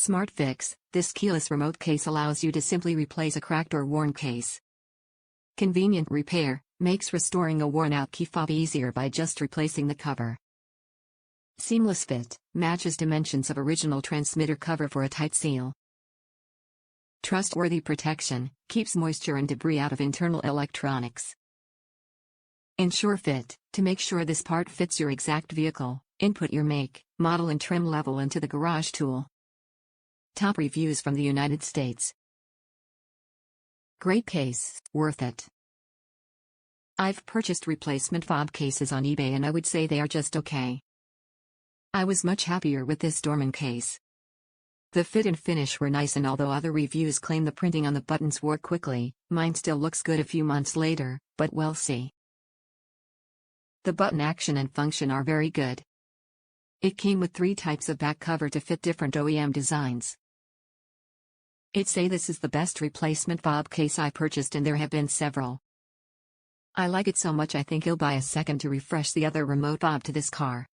Smart Fix: this keyless remote case allows you to simply replace a cracked or worn case. Convenient repair: makes restoring a worn-out key fob easier by just replacing the cover. Seamless fit: matches dimensions of original transmitter cover for a tight seal. Trustworthy protection: keeps moisture and debris out of internal electronics. Ensure fit: to make sure this part fits your exact vehicle, input your make, model and trim level into the garage tool. Top reviews from the United States. Great case, worth it. I've purchased replacement fob cases on eBay and I would say they are just okay. I was much happier with this Dorman case. The fit and finish were nice, and although other reviews claim the printing on the buttons wore quickly, mine still looks good a few months later, but we'll see. The button action and function are very good. It came with 3 types of back cover to fit different OEM designs. I'd say this is the best replacement fob case I purchased, and there have been several. I like it so much I think I'll buy a second to refresh the other remote fob to this car.